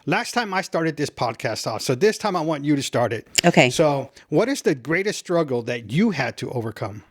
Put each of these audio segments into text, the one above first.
Last time I started this podcast off, so this time I want you to start it. Okay. So, what is the greatest struggle that you had to overcome?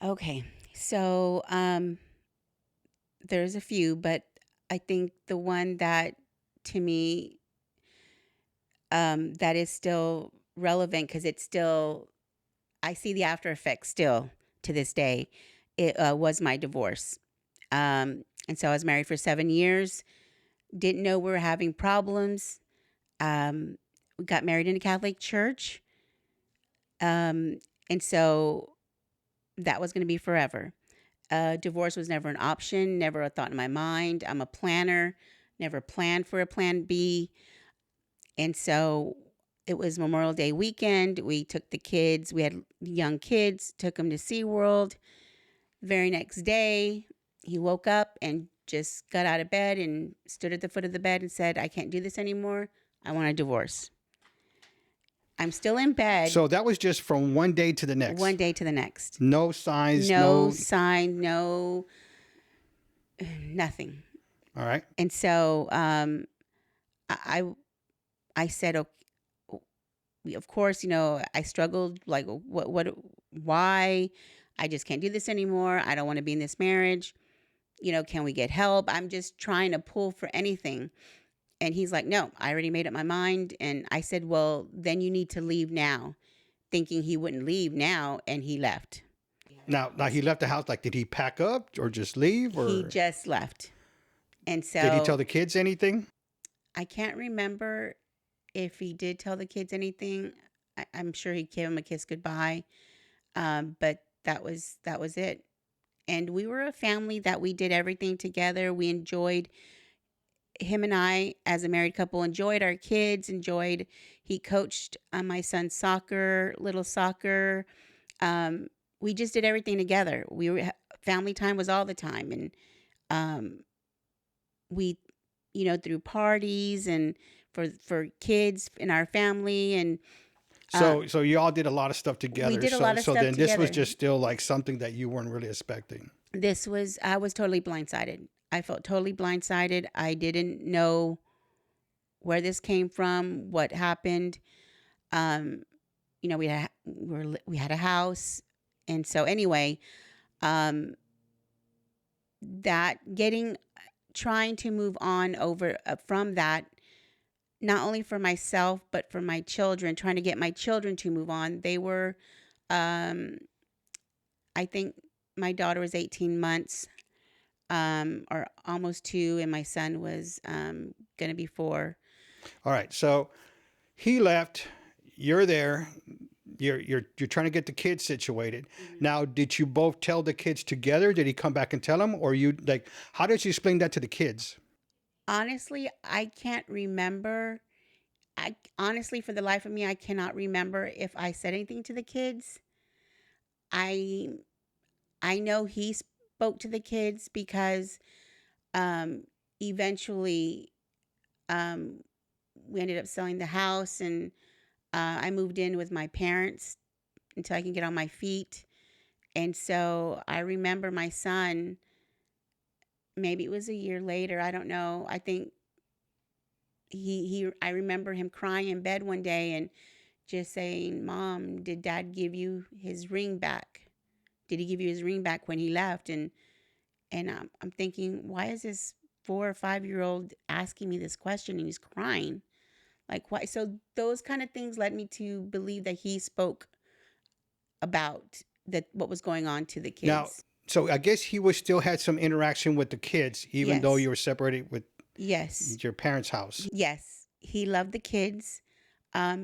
Okay. So, there's a few, but I think the one that to me that is still relevant because it's still I see the after effects still to this day. It was my divorce. And so I was married for 7 years. Didn't know we were having problems. We got married in a Catholic church. Um, and so that was going to be forever. Divorce was never an option, never a thought in my mind. I'm a planner, never planned for a plan B. And so it was Memorial Day weekend. We took the kids, we had young kids, took them to SeaWorld. Very next day, he woke up and just got out of bed and stood at the foot of the bed and said, I can't do this anymore. I want a divorce. I'm still in bed So, that was just from one day to the one next. day to the next. No signs, No no. sign, no nothing. All right. And so I I said, okay, of course, I struggled like why? I just can't do this anymore. I don't want to be in this marriage. Can we get help? I'm just trying to pull for anything. And he's like, no, I already made up my mind. And I said, well, then you need to leave now, thinking he wouldn't leave now. And he left. Now he left the house. Like, did he pack up or just leave, He or just left. And did he tell so the kids anything? I can't remember if he did tell the kids anything. I'm sure he gave them a kiss goodbye. But that was it. And we were a family that we did everything together. We enjoyed him and I as a married couple enjoyed our kids, enjoyed he coached my son's soccer, little soccer. We just did everything together. Family time was all the time, and um, we threw parties and for kids in our family, and uh, So you all did a lot of stuff we together. did a So lot of so stuff then this was together. just still like something that you weren't really expecting. I was totally blindsided. I felt totally blindsided. I didn't know where this came from, what happened. Um, we had a house, and so anyway, um, that getting trying to move on over from that, not only for myself but for my children, trying to get my children to move on. They were, um, I think, my daughter was 18 months, or almost 2, and my son was going to be 4. All right. So he left. You're there. You're trying to get the kids situated. Mhm. Now, did you both tell the kids together? Did he come back and tell them, or you like? How did you explain that to the kids? Honestly, I can't remember. Honestly, for the life of me, I cannot remember if I said anything to the kids. I I know he spoke to the kids because um, eventually um, we ended up selling the house, and I moved in with my parents until I can get on my feet. And so I remember my son. Maybe it was a year later. I don't know. I think I remember him crying in bed one day and just saying, "Mom, did Dad give you his ring back? Did he give you his ring back when he left?" And I'm thinking, why is this 4 or 5 year old asking me this question and he's crying? Like, why? So those kind of things led me to believe that he spoke about that what was going on to the Now, kids. so I guess he was still had some interaction with the kids, even though Yes, you were separated with yes, your parents' house. yes. He loved the kids.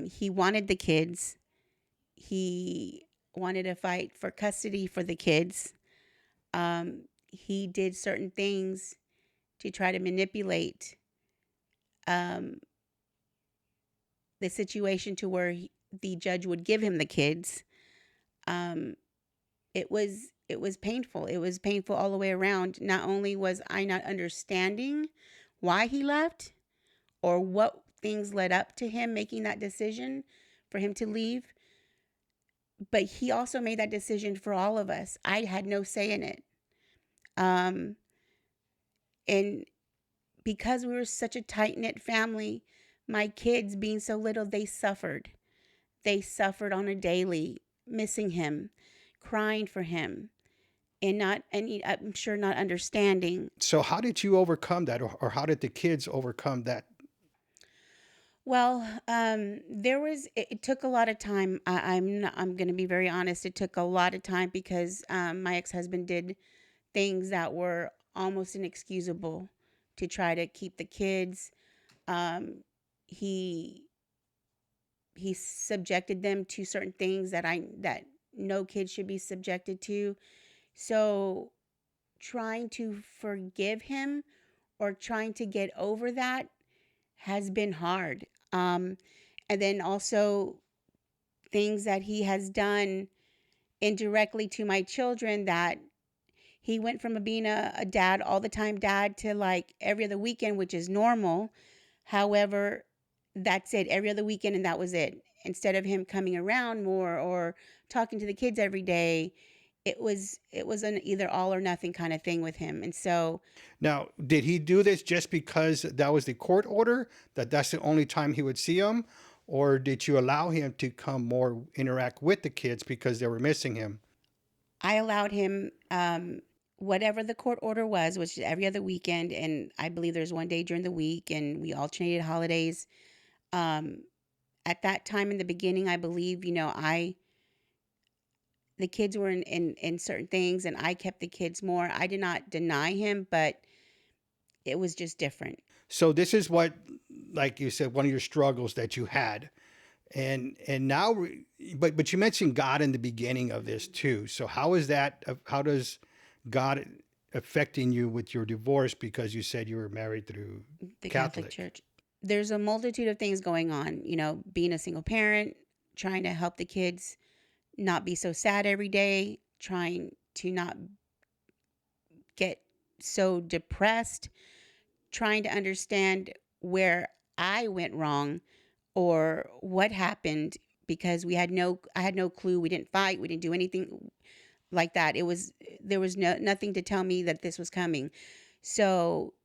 He wanted the kids. He wanted to fight for custody for the kids. He did certain things to try to manipulate um, the situation to where the judge would give him the kids. Um, it was painful. It was painful all the way around. Not only was I not understanding why he left or what things led up to him making that decision for him to leave, but he also made that decision for all of us. I had no say in it. Um, and because we were such a tight knit family, my kids being so little, they suffered. They suffered on a daily, missing him, crying for him, and not, and I'm sure not understanding. So how did you overcome that, or how did the kids overcome that? Well, it took a lot of time. I'm going to be very honest. It took a lot of time because my ex husband did things that were almost inexcusable to try to keep the kids. Um, he he subjected them to certain things that no kid should be subjected to. So trying to forgive him or trying to get over that has been hard. Um, and then also things that he has done indirectly to my children, that he went from being a dad, all the time dad, to like every other weekend, which is normal. However, that's it, every other weekend, and that was it. Instead of him coming around more or talking to the kids every day, it was an either all or nothing kind of thing with him. And so Now, did he do this just because that was the court order, that that's the only time he would see them? Or did you allow him to come more interact with the kids because they were missing him? I allowed him, whatever the court order was, which is every other weekend, and I believe there's one day during the week, and we alternated holidays. Um, at that time in the beginning, I believe, the kids were in certain things, and I kept the kids more. I did not deny him, but it was just different. So this is what, like you said, one of your struggles that you had, and now, but you mentioned God in the beginning of this too. So how is that? How does God affecting you with your divorce? Because you said you were married through The Catholic Catholic. Church. There's a multitude of things going on, being a single parent, trying to help the kids not be so sad every day, trying to not get so depressed, trying to understand where I went wrong or what happened, because I had no clue. We didn't fight, we didn't do anything like that. There was nothing to tell me that this was coming. So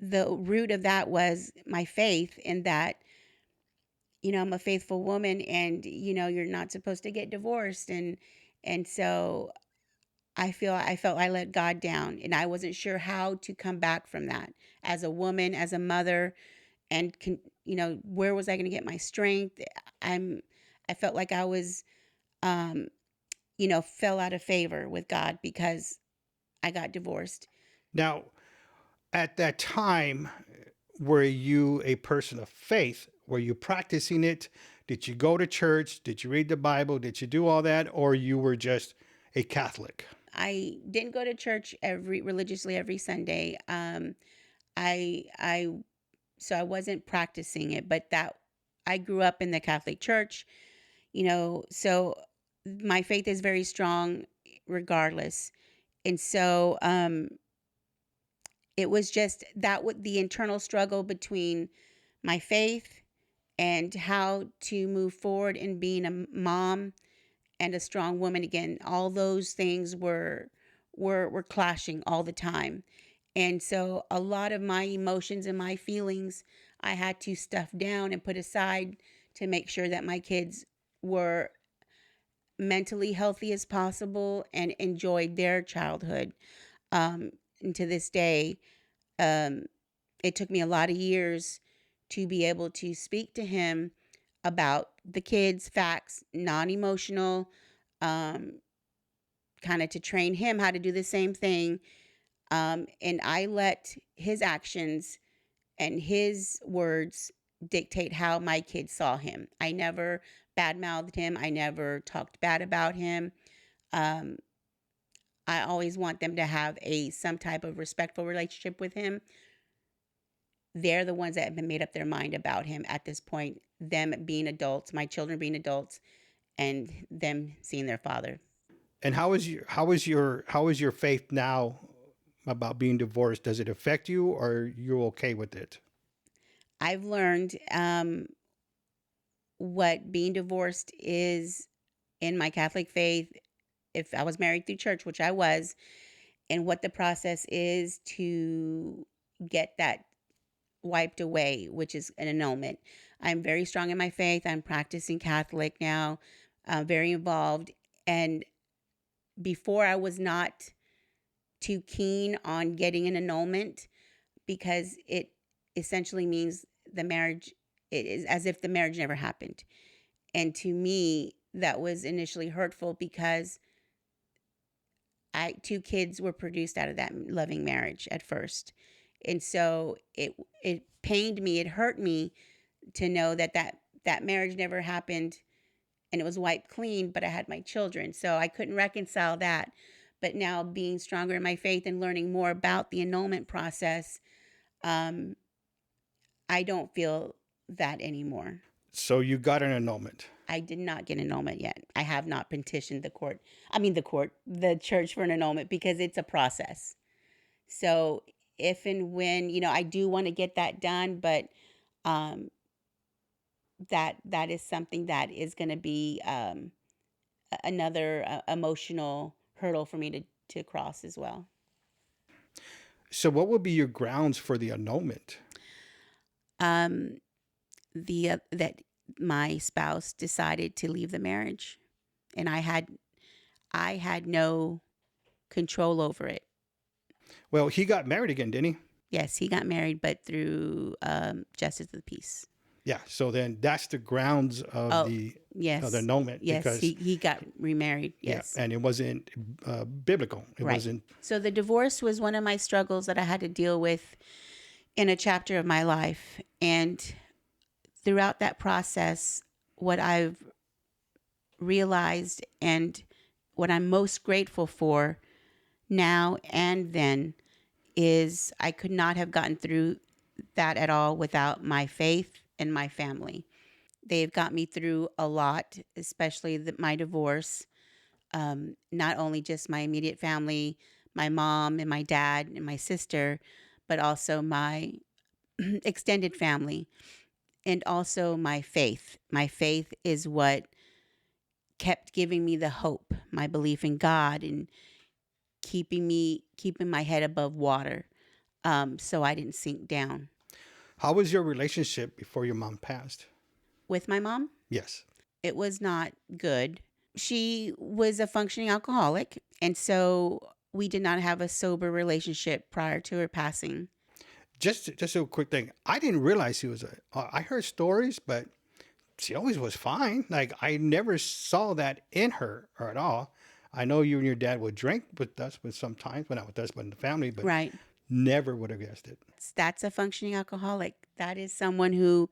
the root of that was my faith in that, I'm a faithful woman, and you're not supposed to get divorced. And so I felt I let God down, and I wasn't sure how to come back from that as a woman, as a mother, and where was I going to get my strength? I'm I felt like I was, um fell out of favor with God because I got divorced. Now, at that time, were you a person of faith? Were you practicing it? Did you go to church? Did you read the Bible? Did you do all that? Or you were just a Catholic? I didn't go to church every religiously every Sunday. I so I wasn't practicing it, but that I grew up in the Catholic Church, so my faith is very strong regardless. And so it was just that with the internal struggle between my faith and how to move forward in being a mom and a strong woman again. All those things were clashing all the time. And so a lot of my emotions and my feelings I had to stuff down and put aside to make sure that my kids were mentally healthy as possible and enjoyed their childhood. And to this day, um, it took me a lot of years to be able to speak to him about the kids, facts, non emotional, um, kind of to train him how to do the same thing. And I let his actions and his words dictate how my kids saw him. I never badmouthed him, I never talked bad about him. Um, I always want them to have a some type of respectful relationship with him. They're the ones that have been made up their mind about him at this point, them being adults, my children being adults, and them seeing their father. And how is your faith now about being divorced? Does it affect you, or are you okay with it? I've learned what being divorced is in my Catholic faith. If I was married through church, which I was, and what the process is to get that wiped away, which is an annulment. I'm very strong in my faith. I'm practicing Catholic now, very involved. And before, I was not too keen on getting an annulment because it essentially means the marriage, it is as if the marriage never happened. And to me, that was initially hurtful because two kids were produced out of that loving marriage at first. And so it pained me, it hurt me to know that marriage never happened and it was wiped clean, but I had my children. So I couldn't reconcile that. But now being stronger in my faith and learning more about the annulment process, um, I don't feel that anymore. So you got an annulment. I did not get an annulment yet. I have not petitioned the church for an annulment because it's a process. So if and when, I do want to get that done, but um, that is something that is going to be another emotional hurdle for me to cross as well. So what would be your grounds for the annulment? Um, that my spouse decided to leave the marriage, and I had no control over it. Well, he got married again, didn't he? Yes, he got married, but through justice of the peace. Yeah. So then that's the grounds of Oh, the yes, annulment yes, because he got remarried. yeah, Yes, and it wasn't biblical. It right. wasn't. So the divorce was one of my struggles that I had to deal with in a chapter of my life, and throughout that process, what I've realized and what I'm most grateful for now and then is I could not have gotten through that at all without my faith and my family. They've got me through a lot, especially my divorce. Not only just my immediate family, my mom and my dad and my sister, but also my extended family and also my faith. My faith is what kept giving me the hope, my belief in God, and keeping my head above water, so I didn't sink down. How was your relationship before your mom passed? With my mom, Yes. it was not good. She was a functioning alcoholic, and so we did not have a sober relationship prior to her passing. Just a quick thing. I didn't realize he was a. I heard stories, but she always was fine. Like I never saw that in her or at all. I know you and your dad would drink with us, but sometimes, well, not with us, but in the family, but Right. never would have guessed it. That's a functioning alcoholic. That is someone who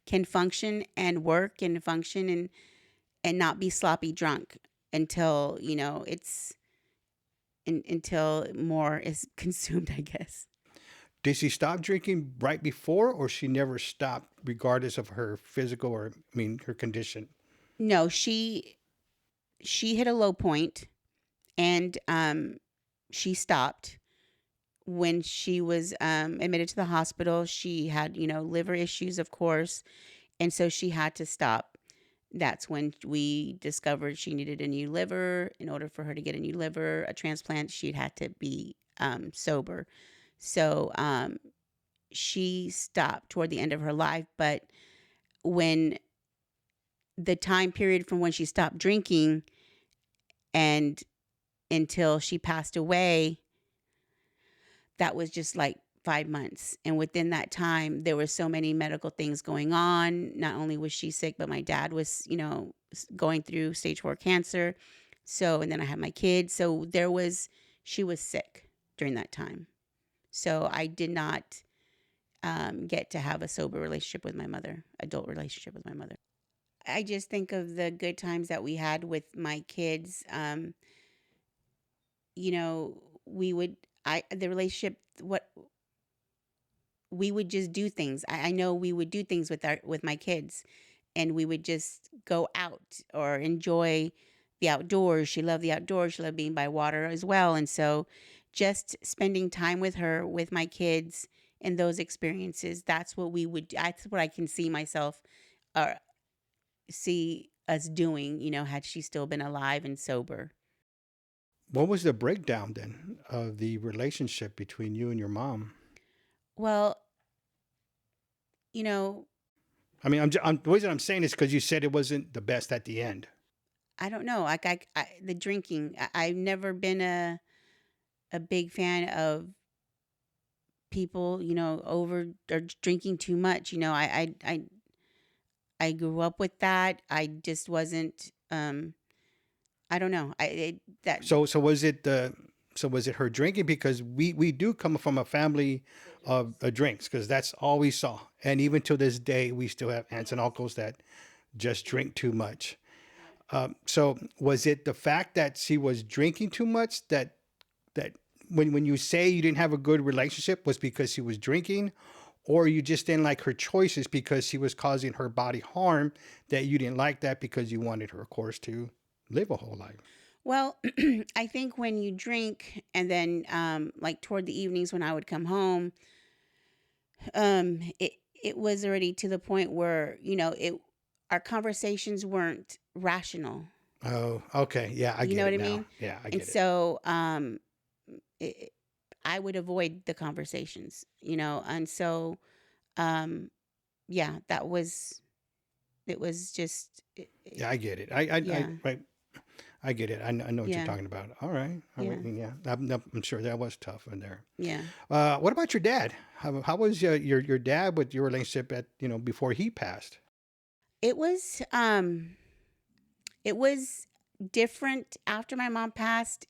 can function and work and function and not be sloppy drunk until, until more is consumed, I guess. Did she stop drinking right before, or she never stopped, regardless of her physical or, I mean, her condition? No, she hit a low point and she stopped when she was admitted to the hospital. She had, liver issues, of course, and so she had to stop. That's when we discovered she needed a new liver. In order for her to get a new liver, a transplant, she'd had to be sober. So she stopped toward the end of her life. But when the time period from when she stopped drinking and until she passed away, that was just like 5 months. And within that time, there were so many medical things going on. Not only was she sick, but my dad was, going through stage 4 cancer. So, and then I had my kids. So she was sick during that time. So I did not get to have a sober relationship with my mother, adult relationship with my mother. I just think of the good times that we had with my kids. You know, we would, the relationship, what we would just do things. I know we would do things with my kids, and we would just go out or enjoy the outdoors. She loved the outdoors. She loved being by water as well. And so just spending time with her, with my kids, and those experiences, that's what we would, that's what I can see myself or see us doing, had she still been alive and sober. What was the breakdown then of the relationship between you and your mom? Well, you know, I mean, the reason I'm saying this because you said it wasn't the best at the end. I don't know. Like the drinking, I've never been a big fan of people, over or drinking too much. I grew up with that. I just wasn't. I don't know. So was it her drinking? Because we do come from a family of drinks, because that's all we saw, and even to this day we still have aunts and uncles that just drink too much. So was it the fact that she was drinking too much that when you say you didn't have a good relationship was because she was drinking, or you just didn't like her choices because she was causing her body harm, that you didn't like that because you wanted her, of course, to live a whole life? Well, I think when you drink and then like toward the evenings when I would come home, it was already to the point where, it our conversations weren't rational. Oh, okay. Yeah, I You know get what it I now. mean? Yeah, I And get it. so it, I would avoid the conversations, and so um yeah, it was just Yeah, I get it. yeah, Right. I get it. I know what you're yeah, talking about. All right. All right. yeah, Yeah. I'm sure that was tough in there. yeah. What about your dad? How was your dad with your relationship at, before he passed? It was um it was different after my mom passed.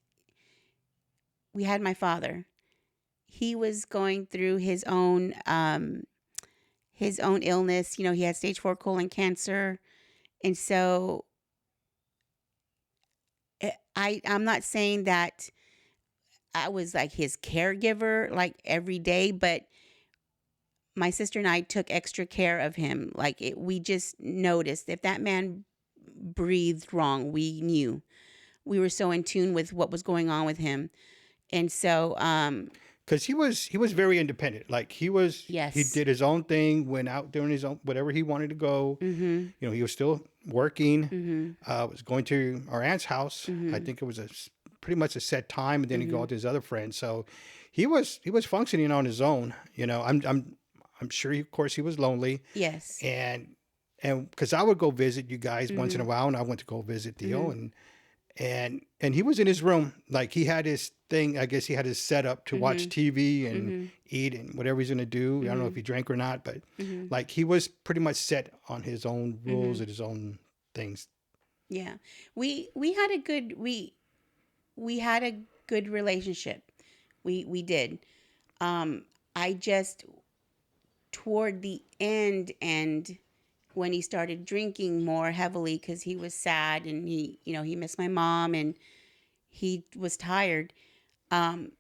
We had my father. He was going through his own illness. He had stage 4 colon cancer. And so I'm not saying that I was like his caregiver like every day, but my sister and I took extra care of him. Like we just noticed if that man breathed wrong, we knew. We were so in tune with what was going on with him. And so Because he was very independent. Like he yes. did his own thing, went out doing his own whatever he wanted to go. Mhm. He was still working. Mhm. Was going to our aunt's house. I Mhm. think it was pretty much a set time, and then he'd go Mhm. out to his other friends. So he was functioning on his own. I'm sure, of course, he was lonely, Yes. and because I would go visit you guys once in a Mhm. while, and I went to go visit Theo, Mhm. and he was in his room, like he had his thing. I guess he had his setup to watch Mhm. TV and Mhm. eat and whatever he's gonna do. I don't know if Mhm. he drank or not, but Mhm. like he was pretty much set on his own rules Mhm. and his own things. Yeah. We had a good we had a good relationship. We did. Um I just toward the end and when he started drinking more heavily cuz he was sad and he missed my mom and he was tired. Um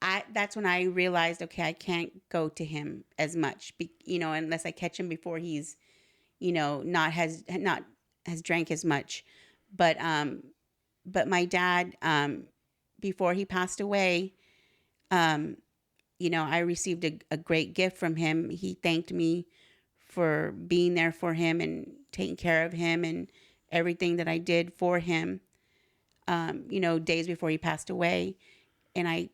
I That's when I realized, okay, I can't go to him as much, unless I catch him before he's, not has drank as much. But my dad, before he passed away, um, I received a great gift from him. He thanked me for being there for him and taking care of him and everything that I did for him. Days before he passed away, and I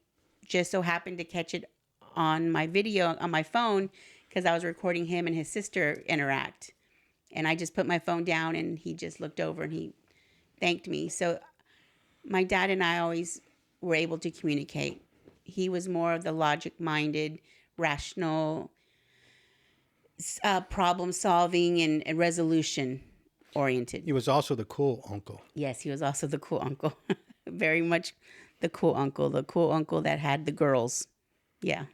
just so happened to catch it on my video on my phone because I was recording him and his sister interact. And I just put my phone down and he just looked over and he thanked me. So my dad and I always were able to communicate. He was more of the logic minded, rational, problem solving and resolution oriented. He was also the cool uncle. Yes, he was also the cool uncle. Very much the cool uncle that had the girls. Yeah.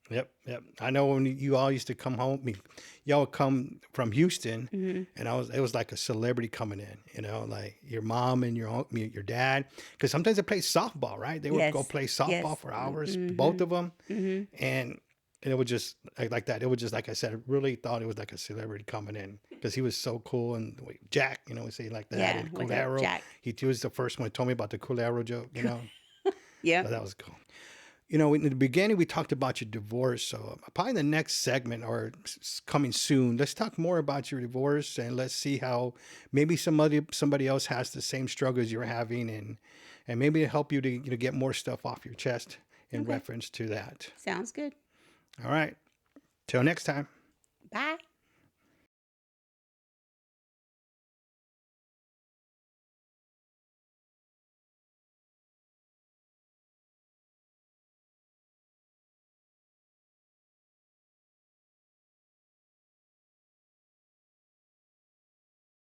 Yep, yep. I know when you all used to come home, y'all would come from Houston, Hmm. and it was like a celebrity coming in. Like your mom and your dad, because sometimes they play softball, right? They would go Yes. play softball Yes. for hours, both Mm-hmm. of them, Mm-hmm. and it would just like that. It was just like I said, I really thought it was like a celebrity coming in because he was so cool. And Jack, we say like that, Yeah. and What's up, Culero. Jack? He was the first one who told me about the Culero joke. So Yep. that was cool. In the beginning, we talked about your divorce. So probably in the next segment or coming soon, let's talk more about your divorce and let's see how maybe somebody else has the same struggles you're having, and maybe help you to get more stuff off your chest. in Okay. reference to that. Sounds good. All right. Till next time.